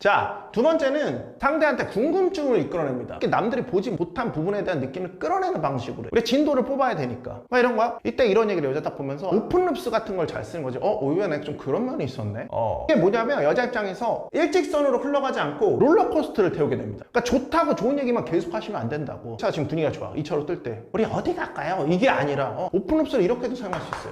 자, 두 번째는 상대한테 궁금증을 이끌어냅니다. 남들이 보지 못한 부분에 대한 느낌을 끌어내는 방식으로. 우리 진도를 뽑아야 되니까. 막 이런 거야? 이때 이런 얘기를 여자 딱 보면서 오픈룹스 같은 걸 잘 쓰는 거지. 오히려 내가 좀 그런 면이 있었네. 이게 뭐냐면 여자 입장에서 일직선으로 흘러가지 않고 롤러코스터를 태우게 됩니다. 그러니까 좋다고 좋은 얘기만 계속 하시면 안 된다고. 자, 지금 분위기가 좋아. 이 차로 뜰 때 우리 어디 갈까요? 이게 아니라 오픈룹스를 이렇게도 사용할 수 있어요.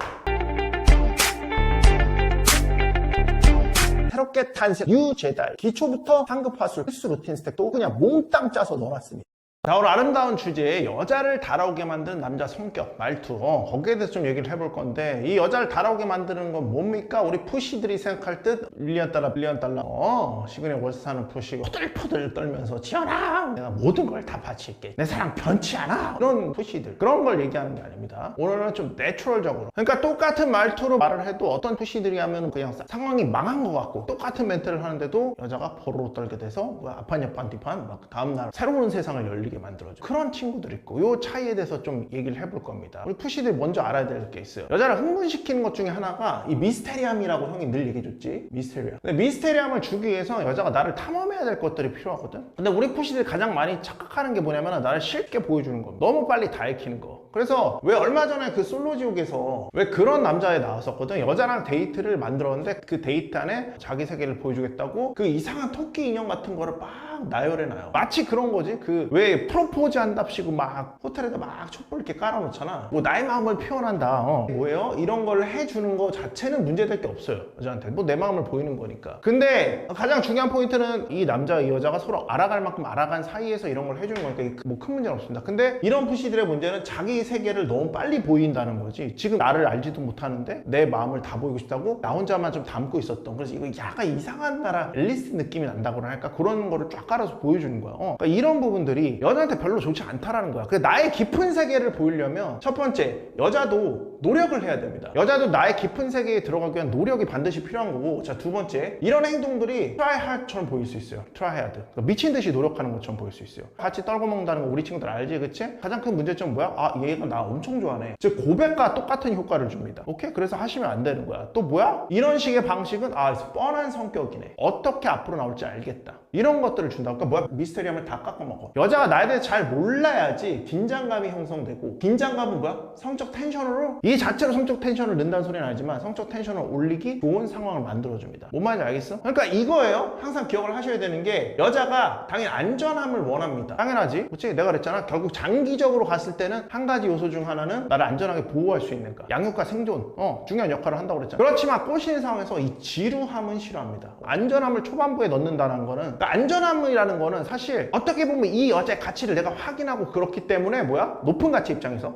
새롭게 탄생 유제달 기초부터 상급 화술 필수 루틴 스택도 그냥 몽땅 짜서 넣어놨습니다. 자, 오늘 아름다운 주제에 여자를 달아오게 만드는 남자 성격, 말투 거기에 대해서 좀 얘기를 해볼 건데, 이 여자를 달아오게 만드는 건 뭡니까? 우리 푸시들이 생각할 듯 밀리언 달러 시그널 월세 사는 푸시가 푸들푸들 떨면서 지연아 내가 모든 걸 다 바칠게, 내 사랑 변치 않아, 이런 푸시들, 그런 걸 얘기하는 게 아닙니다. 오늘은 좀 내추럴적으로, 그러니까 똑같은 말투로 말을 해도 어떤 푸시들이 하면 그냥 상황이 망한 것 같고, 똑같은 멘트를 하는데도 여자가 보로로 떨게 돼서 뭐야 아판야 빤디판 막 다음날 새로운 세상을 열리게 만들어줘. 그런 친구들 있고, 요 차이에 대해서 좀 얘기를 해볼 겁니다. 우리 푸시들이 먼저 알아야 될 게 있어요. 여자를 흥분시키는 것 중에 하나가 이 미스테리함이라고 형이 늘 얘기해줬지. 미스테리함. 근데 미스테리함을 주기 위해서 여자가 나를 탐험해야 될 것들이 필요하거든. 근데 우리 푸시들이 가장 많이 착각하는 게 뭐냐면 나를 쉽게 보여주는 거, 너무 빨리 다 읽히는 거. 그래서 왜 얼마 전에 그 솔로지옥에서 왜 그런 남자애 나왔었거든. 여자랑 데이트를 만들었는데 그 데이트 안에 자기 세계를 보여주겠다고 그 이상한 토끼 인형 같은 거를 막 나열해놔요. 마치 그런 거지. 그 왜 프로포즈 한답시고 막 호텔에다 막 촛불 이렇게 깔아놓잖아. 뭐 나의 마음을 표현한다. 뭐예요? 이런 걸 해주는 거 자체는 문제될 게 없어요. 여자한테 뭐 내 마음을 보이는 거니까. 근데 가장 중요한 포인트는 이 남자와 이 여자가 서로 알아갈 만큼 알아간 사이에서 이런 걸 해주는 거니까 뭐 큰 문제는 없습니다. 근데 이런 푸시들의 문제는 자기 세계를 너무 빨리 보인다는 거지. 지금 나를 알지도 못하는데 내 마음을 다 보이고 싶다고 나 혼자만 좀 담고 있었던, 그래서 이거 약간 이상한 나라 앨리스 느낌이 난다고나 할까, 그런 거를 쫙 깔아서 보여주는 거야. 그러니까 이런 부분들이 여자한테 별로 좋지 않다라는 거야. 그래서 나의 깊은 세계를 보이려면 첫 번째, 여자도 노력을 해야 됩니다. 여자도 나의 깊은 세계에 들어가기 위한 노력이 반드시 필요한 거고, 자, 두 번째, 이런 행동들이 try hard처럼 보일 수 있어요. try hard. 그러니까 미친 듯이 노력하는 것처럼 보일 수 있어요. 같이 떨고 먹는다는 거 우리 친구들 알지, 그치? 가장 큰 문제점은 뭐야? 아, 얘가 나 엄청 좋아하네. 즉 고백과 똑같은 효과를 줍니다. 오케이? 그래서 하시면 안 되는 거야. 또 뭐야? 이런 식의 방식은 뻔한 성격이네, 어떻게 앞으로 나올지 알겠다, 이런 것들을 준다. 그러니까 뭐야? 미스테리함을 다 깎아먹어. 여자가 나에 대해 잘 몰라야지 긴장감이 형성되고, 긴장감은 뭐야? 성적 텐션으로, 이 자체로 성적 텐션을 넣는다는 소리는 아니지만 성적 텐션을 올리기 좋은 상황을 만들어줍니다. 뭔 말인지 알겠어? 그러니까 이거예요. 항상 기억을 하셔야 되는 게, 여자가 당연히 안전함을 원합니다. 당연하지, 그렇지? 내가 그랬잖아. 결국 장기적으로 갔을 때는 한 가지 요소 중 하나는 나를 안전하게 보호할 수 있는가, 양육과 생존 중요한 역할을 한다고 그랬잖아. 그렇지만 꼬시는 상황에서 이 지루함은 싫어합니다. 안전함을 초반부에 넣는다는 거는, 그러니까 안전함이라는 거는 사실 어떻게 보면 이 여자의 가치를 내가 확인하고, 그렇기 때문에 뭐야? 높은 가치 입장에서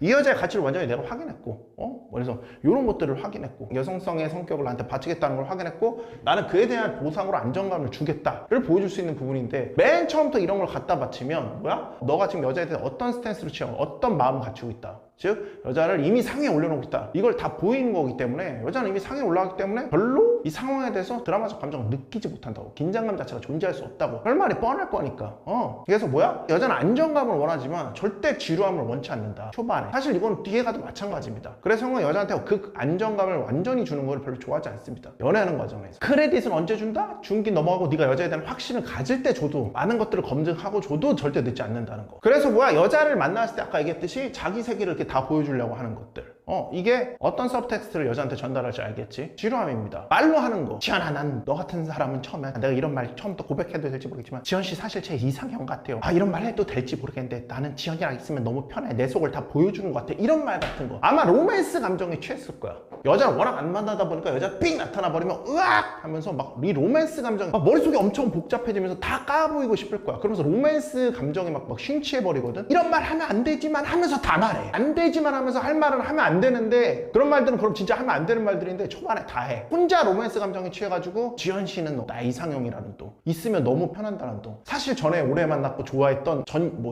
이 여자의 가치를 완전히 내가 확인했고, 그래서 이런 것들을 확인했고, 여성성의 성격을 나한테 바치겠다는 걸 확인했고, 나는 그에 대한 보상으로 안정감을 주겠다를 보여줄 수 있는 부분인데, 맨 처음부터 이런 걸 갖다 바치면 뭐야? 너가 지금 여자에 대해 어떤 스탠스로 취하고 어떤 마음을 갖추고 있다, 즉 여자를 이미 상위에 올려놓고 있다, 이걸 다 보이는 거기 때문에, 여자는 이미 상위에 올라가기 때문에 별로 이 상황에 대해서 드라마적 감정을 느끼지 못한다고, 긴장감 자체가 존재할 수 없다고, 할 말이 뻔할 거니까. 그래서 뭐야? 여자는 안정감을 원하지만 절대 지루함을 원치 않는다, 초반에. 사실 이건 뒤에 가도 마찬가지입니다. 그래서 형은 여자한테 그 안정감을 완전히 주는 걸 별로 좋아하지 않습니다. 연애하는 과정에서. 크레딧은 언제 준다? 중기 넘어가고 네가 여자에 대한 확신을 가질 때 줘도, 많은 것들을 검증하고 줘도 절대 늦지 않는다는 거. 그래서 뭐야? 여자를 만났을 때 아까 얘기했듯이 자기 세계를 이렇게 다 보여주려고 하는 것들, 이게 어떤 서브텍스트를 여자한테 전달할지 알겠지? 지루함입니다. 말로 하는 거. 지연아, 난 너 같은 사람은 처음에, 내가 이런 말 처음부터 고백해도 될지 모르겠지만 지연씨 사실 제 이상형 같아요. 이런 말 해도 될지 모르겠는데 나는 지연이랑 있으면 너무 편해, 내 속을 다 보여주는 것 같아, 이런 말 같은 거. 아마 로맨스 감정에 취했을 거야. 여자를 워낙 안 만나다 보니까 여자 삥 나타나 버리면 으악 하면서 막 이 로맨스 감정, 막 머릿속이 엄청 복잡해지면서 다 까보이고 싶을 거야. 그러면서 로맨스 감정에 막 심취해 버리거든. 이런 말 하면 안 되지만 하면서 다 말해. 안 되지만 하면서 할 말은 하면 안 되는데, 그런 말들은 그럼 진짜 하면 안 되는 말들인데 초반에 다 해. 혼자 로맨스 감정에 취해가지고 지연 씨는 나 이상형이라는, 또 있으면 너무 편한다는, 또 사실 전에 오래 만났고 좋아했던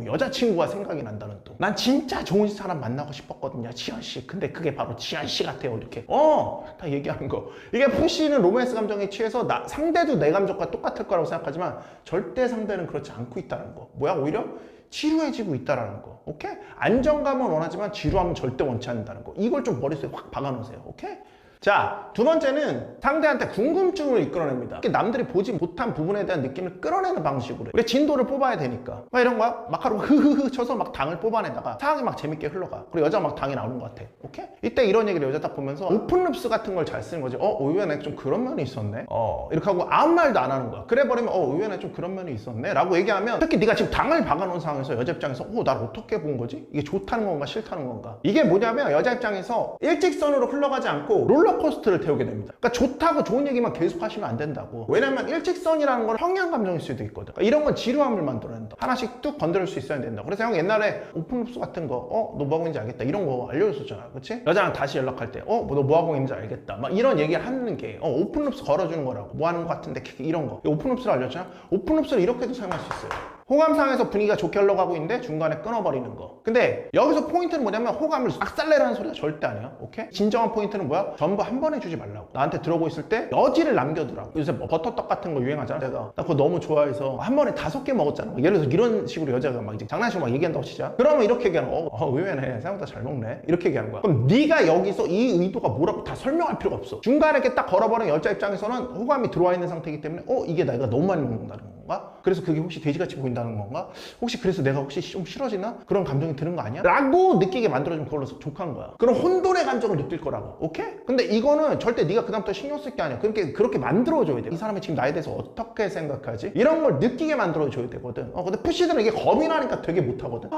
여자친구가 생각이 난다는, 또 난 진짜 좋은 사람 만나고 싶었거든요, 지연 씨. 근데 그게 바로 지연 씨 같아요, 이렇게 다 얘기하는 거. 이게 푸시는 로맨스 감정에 취해서 상대도 내 감정과 똑같을 거라고 생각하지만 절대 상대는 그렇지 않고 있다는 거. 뭐야? 오히려 지루해지고 있다라는 거. 오케이? 안정감은 원하지만 지루함은 절대 원치 않는다는 거. 이걸 좀 머릿속에 확 박아놓으세요. 오케이? 자, 두 번째는 상대한테 궁금증을 이끌어냅니다. 특히 남들이 보지 못한 부분에 대한 느낌을 끌어내는 방식으로. 우리 진도를 뽑아야 되니까 막 이런 거야. 막 하루 흐흐흐 쳐서 막 당을 뽑아내다가 상황이 막 재밌게 흘러가. 그리고 여자가 막 당이 나오는 것 같아. 오케이? 이때 이런 얘기를 여자 딱 보면서 오픈룹스 같은 걸 잘 쓰는 거지. 의외네 좀 그런 면이 있었네. 이렇게 하고 아무 말도 안 하는 거야. 그래 버리면 의외네 좀 그런 면이 있었네 라고 얘기하면, 특히 네가 지금 당을 박아놓은 상황에서 여자 입장에서 날 어떻게 본 거지? 이게 좋다는 건가 싫다는 건가? 이게 뭐냐면 여자 입장에서 일직선으로 흘러가지 않고 롤러코스터를 태우게 됩니다. 그러니까 좋다고 좋은 얘기만 계속 하시면 안 된다고. 왜냐면 일직선이라는 건 평양 감정일 수도 있거든. 그러니까 이런 건 지루함을 만들어낸다. 하나씩 뚝 건드릴 수 있어야 된다. 그래서 형 옛날에 오픈룹스 같은 거 너 뭐하고 있는지 알겠다 이런 거 알려줬었잖아. 그치? 여자랑 다시 연락할 때 너 뭐하고 있는지 알겠다 막 이런 얘기를 하는 게 오픈룹스 걸어주는 거라고. 뭐 하는 거 같은데 이런 거 오픈룹스를 알려줬잖아. 오픈룹스를 이렇게도 사용할 수 있어요. 호감상에서 분위기가 좋게 흘러가고 있는데 중간에 끊어버리는 거. 근데 여기서 포인트는 뭐냐면 호감을 악살내라는 소리가 절대 아니에요. 오케이? 진정한 포인트는 뭐야? 전부 한 번에 주지 말라고. 나한테 들어오고 있을 때 여지를 남겨두라고. 요새 뭐 버터떡 같은 거 유행하잖아. 내가 나 그거 너무 좋아해서 한 번에 5개 먹었잖아. 예를 들어서 이런 식으로 여자가 막 이제 장난식으로 막 얘기한다고 치자. 그러면 이렇게 얘기하는 거. 의외네. 생각보다 잘 먹네. 이렇게 얘기하는 거야. 그럼 네가 여기서 이 의도가 뭐라고 다 설명할 필요가 없어. 중간에 이렇게 딱 걸어버린 여자 입장에서는 호감이 들어와 있는 상태이기 때문에 이게 내가 너무 많이 먹는다는 건가? 그래서 그게 혹시 돼지같이 보인다는 건가? 혹시 그래서 내가 혹시 좀 싫어지나? 그런 감정이 드는 거 아니야? 라고 느끼게 만들어주면 그걸로 족한 거야. 그런 혼돈의 감정을 느낄 거라고. 오케이? 근데 이거는 절대 네가 그다음부터 신경 쓸 게 아니야. 그렇게 만들어줘야 돼. 이 사람이 지금 나에 대해서 어떻게 생각하지? 이런 걸 느끼게 만들어줘야 되거든. 근데 푸시들은 이게 겁이 나니까 되게 못하거든.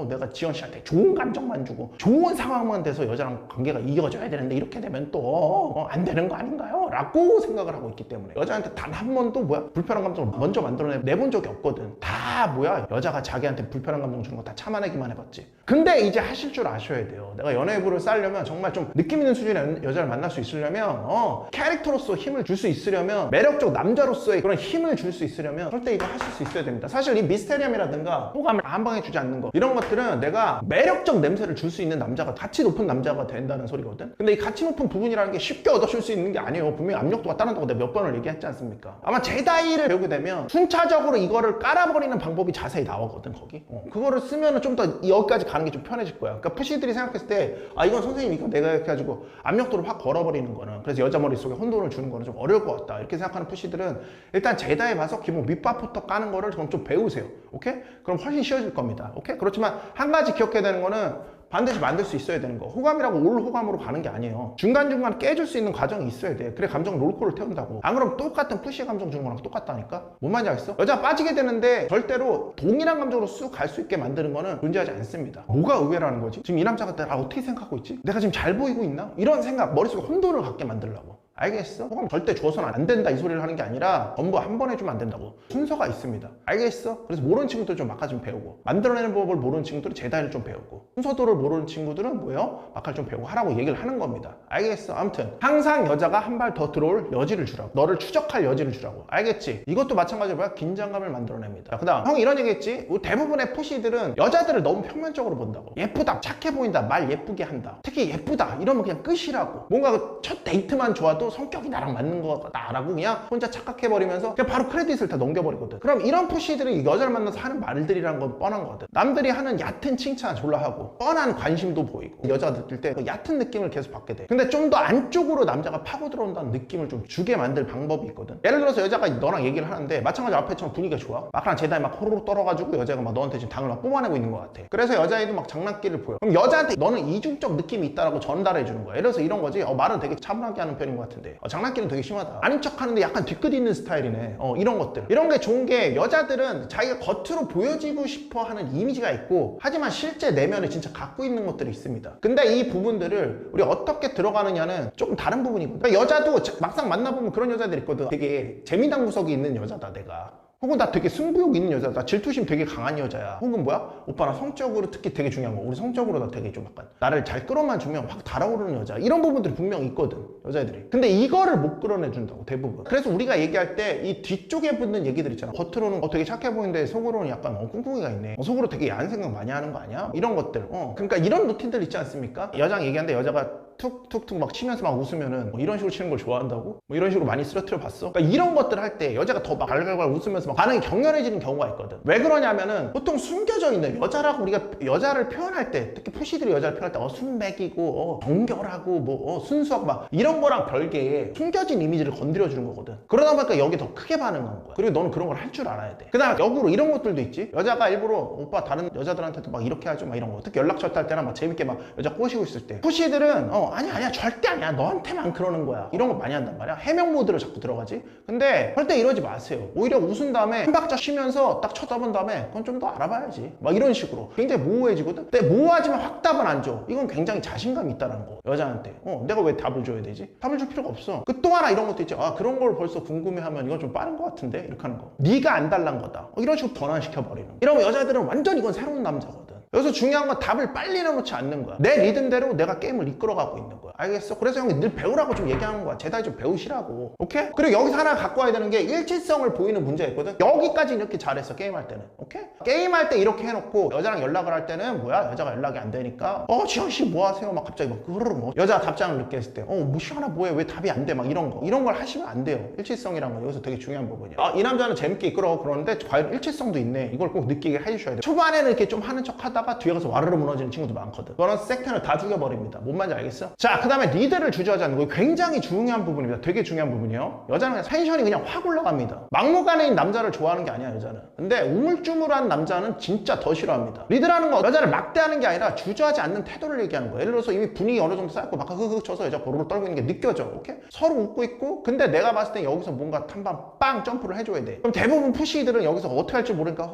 내가 지연 씨한테 좋은 감정만 주고 좋은 상황만 돼서 여자랑 관계가 이어져야 되는데 이렇게 되면 또 안 되는 거 아닌가요? 라고 생각을 하고 있기 때문에 여자한테 단 한 번도 불편한 감정을 먼저 만들어내본 적이 없거든. 다 여자가 자기한테 불편한 감정 주는 거 다 참아내기만 해봤지. 근데 이제 하실 줄 아셔야 돼요. 내가 연애부를 쌓으려면 정말 좀 느낌 있는 수준의 여자를 만날 수 있으려면 캐릭터로서 힘을 줄 수 있으려면, 매력적 남자로서의 그런 힘을 줄 수 있으려면 절대 이거 하실 수 있어야 됩니다. 사실 이 미스테리엄이라든가 호감을 한 방에 주지 않는 거, 이런 것들은 내가 매력적 냄새를 줄 수 있는 남자가, 가치 높은 남자가 된다는 소리거든. 근데 이 가치 높은 부분이라는 게 쉽게 얻어줄 수 있는 게 아니에요. 분명히 압력도가 따른다고 내가 몇 번을 얘기했지 않습니까? 아마 제다이를 배우게 되면 순차적으로 이거를 깔아버리는 방법이 자세히 나오거든. 거기 그거를 쓰면은 좀 더 여기까지 가는 게 좀 편해질 거야. 그러니까 푸시들이 생각했을 때 이건 선생님 이거 내가 이렇게 해가지고 압력도를 확 걸어버리는 거는, 그래서 여자 머릿속에 혼돈을 주는 거는 좀 어려울 것 같다 이렇게 생각하는 푸시들은 일단 제다에 봐서 기본 밑밥부터 까는 거를 좀 배우세요. 오케이? 그럼 훨씬 쉬워질 겁니다. 오케이? 그렇지만 한 가지 기억해야 되는 거는 반드시 만들 수 있어야 되는 거. 호감이라고 올 호감으로 가는 게 아니에요. 중간중간 깨줄 수 있는 과정이 있어야 돼. 그래 감정 롤코를 태운다고. 안 그러면 똑같은 푸시의 감정 주는 거랑 똑같다니까? 뭔 말인지 알겠어? 여자가 빠지게 되는데 절대로 동일한 감정으로 쑥 갈 수 있게 만드는 거는 존재하지 않습니다. 뭐가 의외라는 거지? 지금 이 남자가 내가 어떻게 생각하고 있지? 내가 지금 잘 보이고 있나? 이런 생각, 머릿속에 혼돈을 갖게 만들려고. 알겠어? 호감 절대 줘서는 안 된다 이 소리를 하는 게 아니라 전부 한 번에 주면 안 된다고. 순서가 있습니다. 알겠어? 그래서 모르는 친구들 좀 막아 좀 배우고, 만들어내는 법을 모르는 친구들은 제다이를 좀 배우고, 순서도를 모르는 친구들은 뭐예요? 막할 좀 배우고 하라고 얘기를 하는 겁니다. 알겠어? 아무튼 항상 여자가 한 발 더 들어올 여지를 주라고. 너를 추적할 여지를 주라고. 알겠지? 이것도 마찬가지로 뭐야? 긴장감을 만들어냅니다. 그 다음 형이 이런 얘기 했지? 대부분의 푸시들은 여자들을 너무 평면적으로 본다고. 예쁘다, 착해 보인다, 말 예쁘게 한다, 특히 예쁘다 이러면 그냥 끝이라고. 뭔가 첫 데이트만 좋아도 성격이 나랑 맞는 거다라고 그냥 혼자 착각해버리면서 그냥 바로 크레딧을 다 넘겨버리거든. 그럼 이런 푸시들이 여자를 만나서 하는 말들이란 건 뻔한 거거든. 남들이 하는 얕은 칭찬 졸라 하고 뻔한 관심도 보이고, 여자가 느낄 때 그 얕은 느낌을 계속 받게 돼. 근데 좀 더 안쪽으로 남자가 파고 들어온다는 느낌을 좀 주게 만들 방법이 있거든. 예를 들어서 여자가 너랑 얘기를 하는데 마찬가지로 앞에처럼 분위기가 좋아. 막랑 제다에 막 호로로 떨어가지고 여자가 막 너한테 지금 당을 막 뽑아내고 있는 것 같아. 그래서 여자애도 막 장난기를 보여. 그럼 여자한테 너는 이중적 느낌이 있다라고 전달해 주는 거야. 예를 들어서 이런 거지. 말은 되게 차분하게 하는 편인 것 같은데 장난기는 되게 심하다. 아닌 척 하는데 약간 뒤끝 있는 스타일이네. 이런 것들. 이런 게 좋은 게, 여자들은 자기가 겉으로 보여지고 싶어 하는 이미지가 있고, 하지만 실제 내면에 진짜 갖고 있는 것들이 있습니다. 근데 이 부분들을 우리 어떻게 들어가느냐는 조금 다른 부분이거든. 그러니까 여자도 막상 만나보면 그런 여자들 있거든. 되게 재미난 구석이 있는 여자다 내가. 혹은 나 되게 승부욕 있는 여자다. 나 질투심 되게 강한 여자야. 혹은 뭐야? 오빠 나 성적으로 특히 되게 중요한 거. 우리 성적으로 나 되게 좀 약간 나를 잘 끌어만 주면 확 달아오르는 여자. 이런 부분들이 분명히 있거든. 여자애들이. 근데 이거를 못 끌어내준다고 대부분. 그래서 우리가 얘기할 때 이 뒤쪽에 붙는 얘기들 있잖아. 겉으로는 되게 착해 보이는데 속으로는 약간 꿍꿍이가 있네. 속으로 되게 야한 생각 많이 하는 거 아니야? 이런 것들. 그러니까 이런 루틴들 있지 않습니까? 여자랑 얘기하는데 여자가 툭툭툭 막 치면서 막 웃으면은 뭐 이런 식으로 치는 걸 좋아한다고? 뭐 이런 식으로 많이 쓰러뜨려 봤어? 그러니까 이런 것들 할 때 여자가 더 막 갈갈갈 웃으면서 막 반응이 격렬해지는 경우가 있거든. 왜 그러냐면은 보통 숨겨져 있는 여자라고 우리가 여자를 표현할 때, 특히 푸시들이 여자를 표현할 때 순백이고 정결하고 뭐 순수하고 막 이런 거랑 별개의 숨겨진 이미지를 건드려 주는 거거든. 그러다 보니까 여기 더 크게 반응하는 거야. 그리고 너는 그런 걸 할 줄 알아야 돼. 그다음 역으로 이런 것들도 있지. 여자가 일부러 오빠 다른 여자들한테도 막 이렇게 하죠 막 이런 거. 특히 연락처 탈 때나 막 재밌게 막 여자 꼬시고 있을 때 푸시들은 아니야 절대 아니야 너한테만 그러는 거야 이런 거 많이 한단 말이야. 해명 모드로 자꾸 들어가지. 근데 절대 이러지 마세요. 오히려 웃은 다음에 한 박자 쉬면서 딱 쳐다본 다음에 그건 좀 더 알아봐야지 막 이런 식으로 굉장히 모호해지거든. 근데 모호하지만 확답은 안 줘. 이건 굉장히 자신감이 있다는 거. 여자한테 내가 왜 답을 줘야 되지? 답을 줄 필요가 없어. 그 또 하나 이런 것도 있지. 그런 걸 벌써 궁금해하면 이건 좀 빠른 것 같은데 이렇게 하는 거. 네가 안 달란 거다 이런 식으로 변환시켜버리는 거. 이러면 여자들은 완전 이건 새로운 남자거든. 여기서 중요한 건 답을 빨리 내놓지 않는 거야. 내 리듬대로 내가 게임을 이끌어가고 있는 거야. 알겠어? 그래서 형이 늘 배우라고 좀 얘기하는 거야. 제다이 좀 배우시라고. 오케이? 그리고 여기서 하나 갖고 와야 되는 게 일치성을 보이는 문제가 있거든. 여기까지 이렇게 잘했어. 게임할 때는. 오케이? 게임할 때 이렇게 해놓고 여자랑 연락을 할 때는 뭐야? 여자가 연락이 안 되니까 지현씨 뭐 하세요? 막 갑자기 막 뭐 여자가 답장을 늦게 했을 때 뭐 시원아 뭐해? 왜 답이 안 돼? 막 이런 거. 이런 걸 하시면 안 돼요. 일치성이란 건 여기서 되게 중요한 부분이야. 이 남자는 재밌게 이끌어 그러는데 과연 일치성도 있네. 이걸 꼭 느끼게 해주셔야 돼. 초반에는 이렇게 좀 하는 척 하다가 뒤에 가서 와르르 무너지는 친구도 많거든. 그런 세컨을 다 죽여버립니다. 뭔 말인지 알겠어? 자, 그 다음에 리드를 주저하지 거 굉장히 중요한 부분입니다. 되게 중요한 부분이요. 여자는 그냥 텐션이 그냥 확 올라갑니다. 막무가내인 남자를 좋아하는 게 아니야, 여자는. 근데 우물쭈물한 남자는 진짜 더 싫어합니다. 리드라는 거 여자를 막대하는 게 아니라 주저하지 않는 태도를 얘기하는 거예요. 예를 들어서 이미 분위기 어느 정도 쌓였고 막 흐흐흐 쳐서 여자 보르르 떨고 있는 게 느껴져. 오케이? 서로 웃고 있고 근데 내가 봤을 때 여기서 뭔가 한 방 빵 점프를 해줘야 돼. 그럼 대부분 푸시들은 여기서 어떻게 할지 모르니까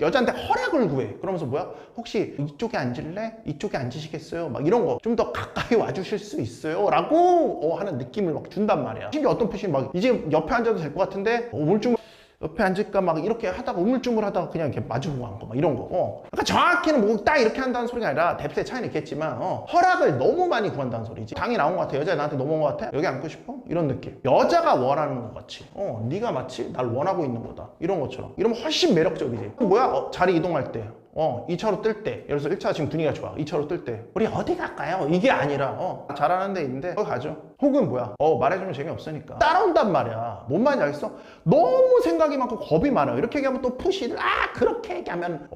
여자한테 허락을 구해. 그러면서 뭐야? 혹시 이쪽에 앉을래? 이쪽에 앉으시겠어요? 막 이런 거 좀 더 가까이 와주실 수 있어요? 라고 하는 느낌을 막 준단 말이야. 심지어 어떤 푸시는 막 이제 옆에 앉아도 될 것 같은데 우물쭈물 옆에 앉을까 막 이렇게 하다가 우물쭈물 하다가 그냥 이렇게 마주보고 한 거 막 이런 거. 그러니까 정확히는 뭐 딱 이렇게 한다는 소리가 아니라 뎁스의 차이는 있겠지만 허락을 너무 많이 구한다는 소리지. 당이 나온 것 같아. 여자가 나한테 넘어온 것 같아. 여기 앉고 싶어? 이런 느낌. 여자가 원하는 것 같이. 네가 마치 날 원하고 있는 거다. 이런 것처럼. 이러면 훨씬 매력적이지. 뭐야? 자리 이동할 때 2차로 뜰 때, 예를 들어서 1차 지금 분위기가 좋아. 2차로 뜰 때 우리 어디 갈까요? 이게 아니라 잘하는 데 있는데 거기 가죠. 혹은 뭐야? 말해주면 재미없으니까 따라온단 말이야. 뭔 말인지 알겠어? 너무 생각이 많고 겁이 많아요. 이렇게 얘기하면 또 푸시들 그렇게 얘기하면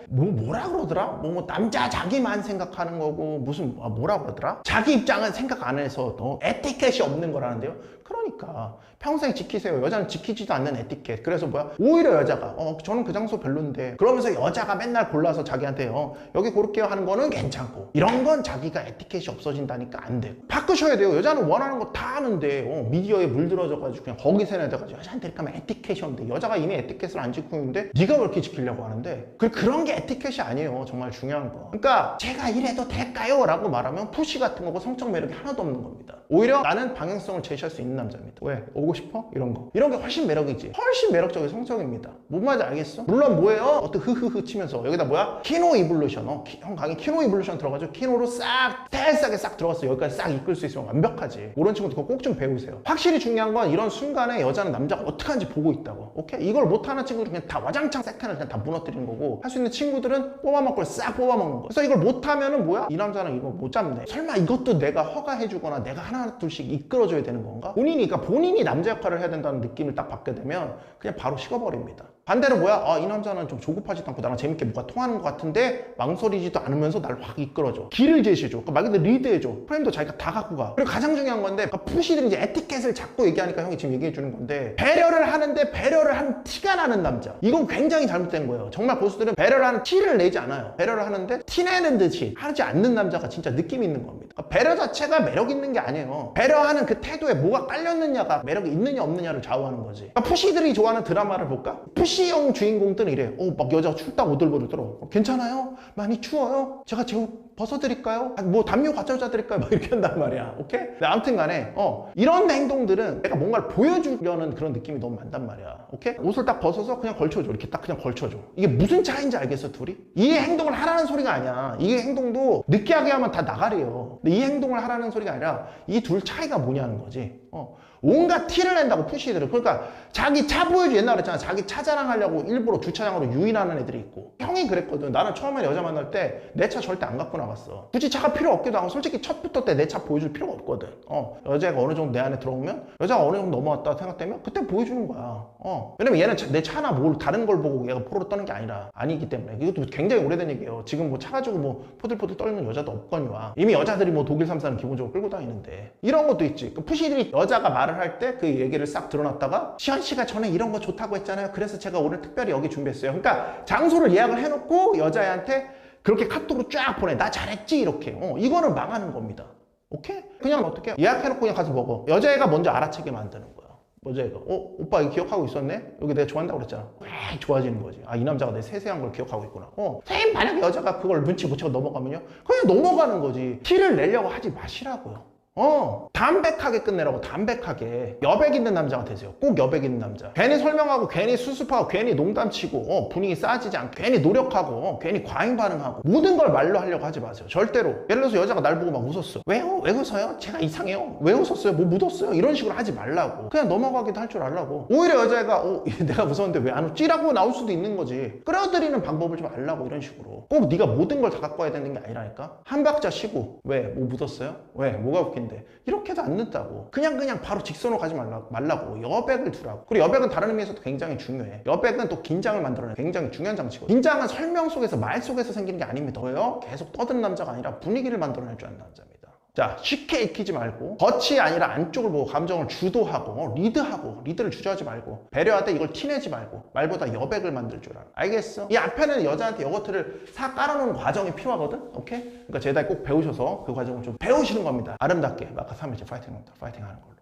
뭐라 그러더라? 뭐 남자 자기만 생각하는 거고 무슨 뭐라 그러더라? 자기 입장은 생각 안 해서 에티켓이 없는 거라는데요. 그러니까 평생 지키세요. 여자는 지키지도 않는 에티켓. 그래서 뭐야? 오히려 여자가 저는 그 장소 별론데 그러면서 여자가 맨날 골라서 자기한테 여기 고를게요 하는 거는 괜찮고 이런 건 자기가 에티켓이 없어진다니까 안 돼요. 바꾸셔야 돼요. 여자는 원하는 거 다 하는데 미디어에 물들어져가지고 그냥 거기 세뇌돼가지고 여자한테 이렇게 하면 에티켓이 없는데 여자가 이미 에티켓을 안 지키고 있는데 네가 왜 이렇게 지키려고 하는데 그런 게 에티켓이 아니에요. 정말 중요한 거. 그러니까 제가 이래도 될까요? 라고 말하면 푸시 같은 거고 성적 매력이 하나도 없는 겁니다. 오히려 나는 방향성을 제시할 수 있는 남자입니다. 왜? 오고 싶어? 이런 거. 이런 게 훨씬 매력이지. 훨씬 매력적인 성적입니다. 뭔 말인지 알겠어? 물론 뭐예요? 어떤 흐흐흐 치면서 여기다 뭐야? 키노 이볼루션. 형 강의 키노 이볼루션 들어가죠. 키노로 싹 스타일하게 싹 들어갔어. 여기까지 싹 이끌 수 있으면 완벽하지. 모르는 친구도 그거 꼭 좀 배우세요. 확실히 중요한 건 이런 순간에 여자는 남자가 어떻게 하는지 보고 있다고. 오케이? 이걸 못하는 친구들은 그냥 다 와장창 세컨을 그냥 다 무너뜨리는 거고 할 수 있는 친구들은 뽑아먹고 싹 뽑아먹는 거. 그래서 이걸 못하면은 뭐야? 이 남자는 이거 못 잡네. 설마 이것도 내가 허가해주거나 내가 하나 둘씩 이끌어줘야 되는 건가? 본인이 남자 역할을 해야 된다는 느낌을 딱 받게 되면 그냥 바로 식어버립니다. 반대로 뭐야? 이 남자는 좀 조급하지도 않고 나랑 재밌게 뭐가 통하는 것 같은데 망설이지도 않으면서 날 확 이끌어줘. 길을 제시해줘. 말 그대로 리드해줘. 프레임도 자기가 다 갖고 가. 그리고 가장 중요한 건데 푸시들이 이제 에티켓을 자꾸 얘기하니까 형이 지금 얘기해 주는 건데 배려를 하는데 배려를 한 티가 나는 남자. 이건 굉장히 잘못된 거예요. 정말 고수들은 배려를 하는 티를 내지 않아요. 배려를 하는데 티 내는 듯이 하지 않는 남자가 진짜 느낌 있는 겁니다. 그러니까 배려 자체가 매력 있는 게 아니에요. 배려하는 그 태도에 뭐가 깔렸느냐가 매력이 있느냐 없느냐를 좌우하는 거지. 그러니까 푸시들이 좋아하는 드라마를 볼까? 푸시형 주인공들은 이래. 막 여자가 춥다고 오들오들 떨어. 괜찮아요? 많이 추워요? 제가 제옷 벗어드릴까요? 뭐 담요 갖다 드릴까요? 막 이렇게 한단 말이야. 오케이? 아무튼 간에 이런 행동들은 내가 뭔가를 보여주려는 그런 느낌이 너무 많단 말이야. 오케이? 옷을 딱 벗어서 그냥 걸쳐줘. 이렇게 딱 그냥 걸쳐줘. 이게 무슨 차이인지 알겠어, 둘이? 이 행동을 하라는 소리가 아니야. 이 행동도 느끼하게 하면 다 나가래요. 근데 이 행동을 하라는 소리가 아니라 이 둘 차이가 뭐냐는 거지. 온갖 티를 낸다고 푸시들은. 그러니까 자기 차 보여주고, 옛날에 그랬잖아. 자기 차 자랑하려고 일부러 주차장으로 유인하는 애들이 있고. 형이 그랬거든. 나는 처음에 여자 만날 때 내 차 절대 안 갖고 나갔어. 굳이 차가 필요 없기도 하고, 솔직히 첫부터 때 내 차 보여줄 필요가 없거든. 여자가 어느 정도 내 안에 들어오면, 여자가 어느 정도 넘어왔다 생각되면 그때 보여주는 거야. 왜냐면 얘는 내 차나 뭘 다른 걸 보고 얘가 포로로 떠는 게 아니기 때문에. 이것도 굉장히 오래된 얘기예요. 지금 뭐 차 가지고 뭐 포들포들 떨는 여자도 없거니와. 이미 여자들이 뭐 독일 3사는 기본적으로 끌고 다니는데. 이런 것도 있지. 그 푸시들이 여자가 말을 할 때 그 얘기를 싹 드러났다가, 시현 씨가 전에 이런 거 좋다고 했잖아요. 그래서 제가 오늘 특별히 여기 준비했어요. 그러니까 장소를 예약을 해놓고 여자애한테 그렇게 카톡으로 쫙 보내. 나 잘했지? 이렇게. 이거는 망하는 겁니다. 오케이? 그냥 어떻게 예약해놓고 그냥 가서 먹어. 여자애가 먼저 알아채게 만드는 거야. 여자애가 오빠 이거 기억하고 있었네? 여기 내가 좋아한다고 그랬잖아. 왜 좋아지는 거지. 아, 이 남자가 내 세세한 걸 기억하고 있구나. 선생님, 만약에 여자가 그걸 눈치 못 채고 넘어가면요, 그냥 넘어가는 거지. 티를 내려고 하지 마시라고요. 담백하게 끝내라고. 담백하게. 여백 있는 남자가 되세요. 꼭 여백 있는 남자. 괜히 설명하고, 괜히 수습하고, 괜히 농담치고, 분위기 싸지지 않고, 괜히 노력하고, 괜히 과잉 반응하고, 모든 걸 말로 하려고 하지 마세요. 절대로. 예를 들어서 여자가 날 보고 막 웃었어. 왜요? 왜 웃어요? 제가 이상해요? 왜 웃었어요? 뭐 묻었어요? 이런 식으로 하지 말라고. 그냥 넘어가기도 할 줄 알라고. 오히려 여자애가 내가 무서운데 왜 안 웃지라고 나올 수도 있는 거지. 끌어들이는 방법을 좀 알라고. 이런 식으로. 꼭 네가 모든 걸 다 갖고 와야 되는 게 아니라니까. 한 박자 쉬고. 왜? 뭐 묻었어요? 왜? 뭐가 웃긴데? 이렇게 해도 안 늦다고. 그냥 바로 직선으로 가지 말라고. 여백을 두라고. 그리고 여백은 다른 의미에서도 굉장히 중요해. 여백은 또 긴장을 만들어내는 굉장히 중요한 장치거든요. 긴장은 설명 속에서, 말 속에서 생기는 게 아닙니다. 왜요? 계속 떠드는 남자가 아니라 분위기를 만들어낼 줄 아는 남자입니다. 자, 쉽게 익히지 말고, 겉이 아니라 안쪽을 보고 감정을 주도하고, 리드를 주저하지 말고, 배려하되 이걸 티내지 말고, 말보다 여백을 만들 줄 알아. 알겠어? 이 앞에는 여자한테 요거트를 싹 깔아놓는 과정이 필요하거든? 오케이? 그러니까 제다에 꼭 배우셔서 그 과정을 좀 배우시는 겁니다. 아름답게. 마카 3일째 파이팅 합니다. 파이팅 하는 걸로.